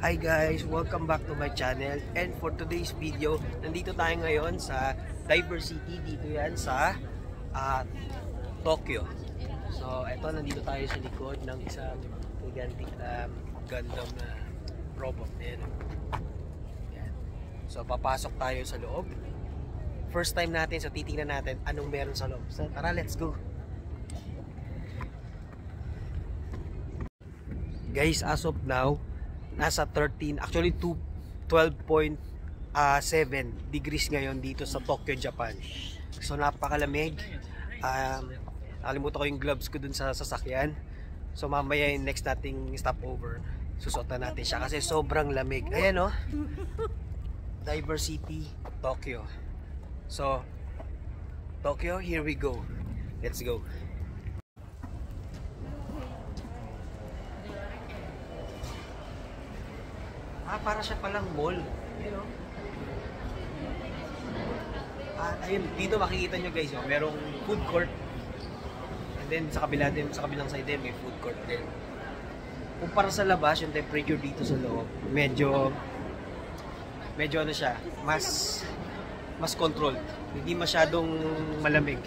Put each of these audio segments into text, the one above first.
Hi guys! Welcome back to my channel, and for today's video, nandito tayo ngayon sa Diversity. Dito yan sa Tokyo. So eto, nandito tayo sa likod ng isang gigantic Gundam na robot. Ayan. So papasok tayo sa loob. First time natin, so titingnan natin anong meron sa loob. So tara, let's go! Guys, as of now, nasa 12.7 degrees ngayon dito sa Tokyo, Japan. So napakalamig. Nakalimutan ko yung gloves ko dun sa sasakyan. So mamaya yung next nating stopover, susuotan natin siya kasi sobrang lamig. Ayan o, Diversity, Tokyo. So Tokyo, here we go. Let's go. Para siya palang mall, you know? Ayun, dito makikita nyo guys, merong food court. And then sa kabila din, sa kabilang side din, may food court din. Kumpara sa labas, yung temperature dito sa loob, medyo ano siya, mas controlled. Hindi masyadong malamig.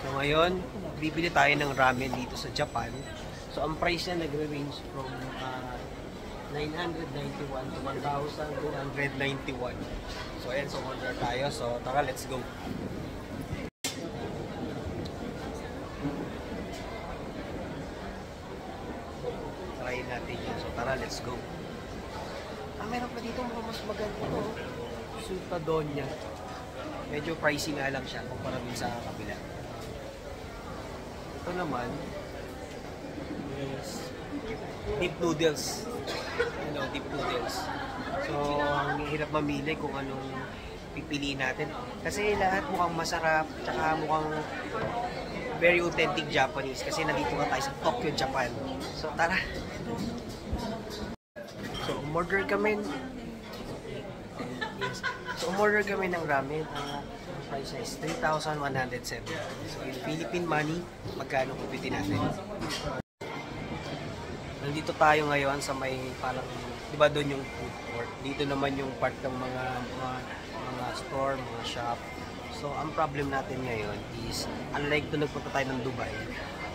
So ngayon, bibili tayo ng ramen dito sa Japan. So ang price niya nagre-range from 991 to 1,291. So ayan, so order tayo. So tara, let's go. Try natin yun. So tara, let's go. Meron pa dito mas maganda to. Sultadonia. Medyo pricey nga lang siya kumpara din sa kabila. Ito naman is deep noodles. Deep noodles. So, ang hirap mamili kung anong pipiliin natin. Kasi lahat mukhang masarap, tsaka mukhang very authentic Japanese. Kasi nandito nga tayo sa Tokyo, Japan. So, tara! So, umorder kami ng ramen. Ang price is 3,107. So, in Philippine money, magkano kupitin natin? Nandito tayo ngayon sa may parang, di ba doon yung food court? Dito naman yung part ng mga store, mga shop. So, ang problem natin ngayon is, unlike doon nagpunta tayo ng Dubai,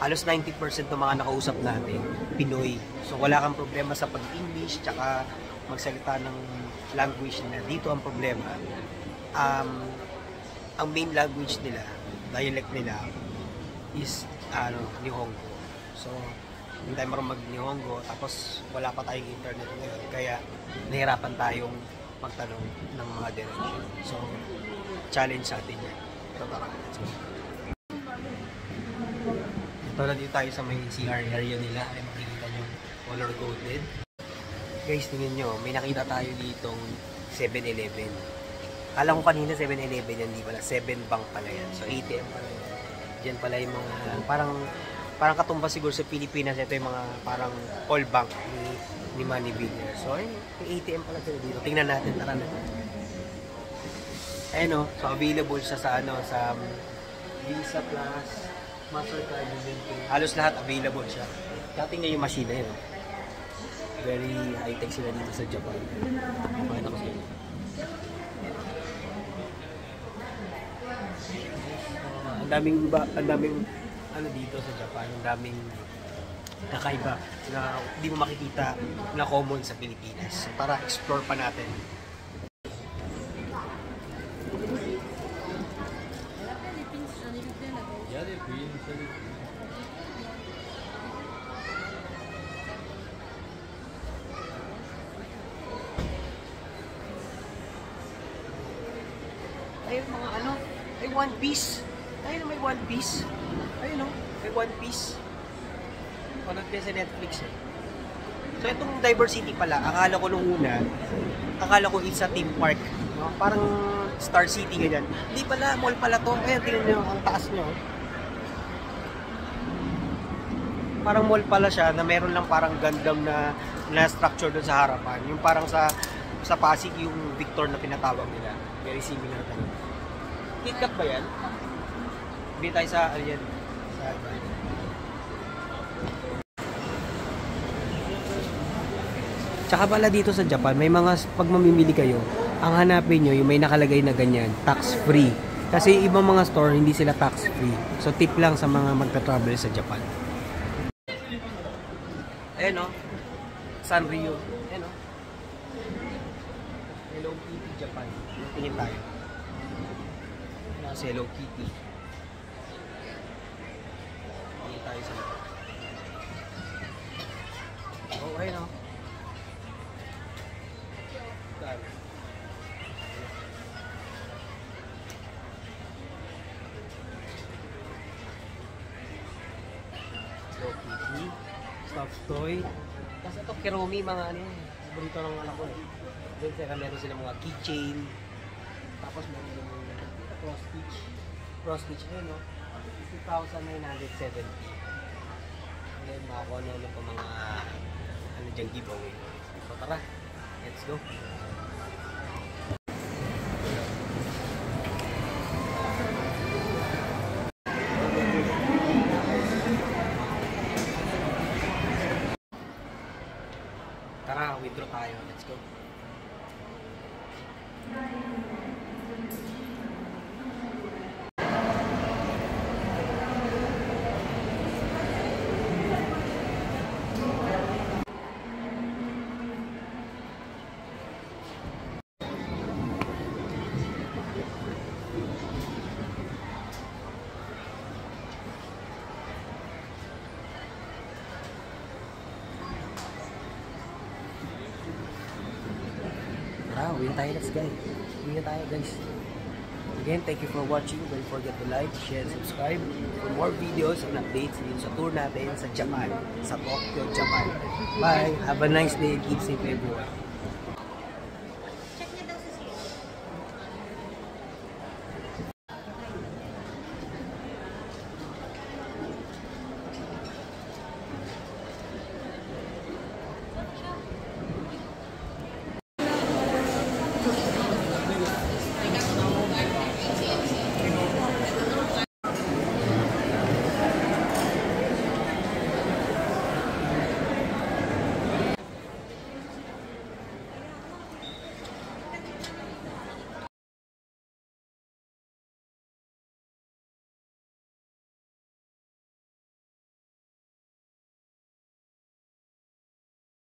halos 90% ng mga nakausap natin, Pinoy. So, wala kang problema sa pag-English, tsaka magsalita ng language nila. Dito ang problema. Ang main language nila, dialect nila, is, Nihongo. So, hindi tayo marunong mag-Nihongo, tapos wala pa tayong internet ngayon, kaya nahirapan tayong magtanong ng mga direction. So, challenge sa atin yan. So, tara, let's go. Ito na dito tayo sa may CR area nila, ay makikita nyo color coded. Guys, tingnan nyo, may nakita tayo ditong 7-Eleven. Kala ko kanina 7-Eleven yan, di pala, 7 Bank pala yan. So, ATM pala yan. Diyan pala yung mga, parang katumbas siguro sa Pilipinas, ito yung mga parang all bank ni Money Biller. So, ayun, yung ATM pala sila dito. Tingnan natin, tara na. Ayun o, so available siya sa sa Visa Plus, Mastercard, halos lahat available siya. Kaya tingnan yung machine na yun. Very high-tech sila dito sa Japan. Pakita ko sa inyo. Ang daming dito sa Japan, ang daming kakaiba na hindi mo makikita na common sa Pilipinas. So, tara, explore pa natin. Ayun, mga ay One Piece. Ayun, may One Piece. Ayun o, may One Piece. Panood niya sa Netflix eh. So itong Diversity pala, akala ko nung una, it's a theme park. No? Parang Star City ganyan. Hindi pala, mall pala to. Ayun, tingnan nyo ang taas nyo. Parang mall pala siya na meron lang parang Gundam na structure doon sa harapan. Yung parang sa Pasig yung Victor na pinatawag nila. Very similar tayo. KitKat ba yan? Hindi tayo sa, yan, sa Tsaka pala dito sa Japan, may mga, pag mamimili kayo, ang hanapin nyo, yung may nakalagay na ganyan, tax-free. Kasi ibang mga store, hindi sila tax-free. So, tip lang sa mga magta-travel sa Japan. Ayan o. Sanrio. Ayan o. Hello Kitty Japan. Tingin tayo. Ayan si Hello Kitty. Tingin tayo sa loob. Oh, ayun o. Hello Kitty. Stuffed toy. Tapos ito, Kiromi, mga ano yun. Paborito ng anak ko eh. Doon sila meron sila mga keychain. Tapos meron yung cross stitch. Cross stitch ayun no. 2,970. Ayun, makakuha ano pa mga ano dyan giveaway. So tara, let's go. Tara, withdraw tayo. Let's go. Uwi tayo, let's go. Uwi tayo guys. Again, thank you for watching. Don't forget to like, share, subscribe for more videos and updates dito sa tour natin sa Japan, sa Tokyo, Japan. Bye! Have a nice day. Keep safe everyone.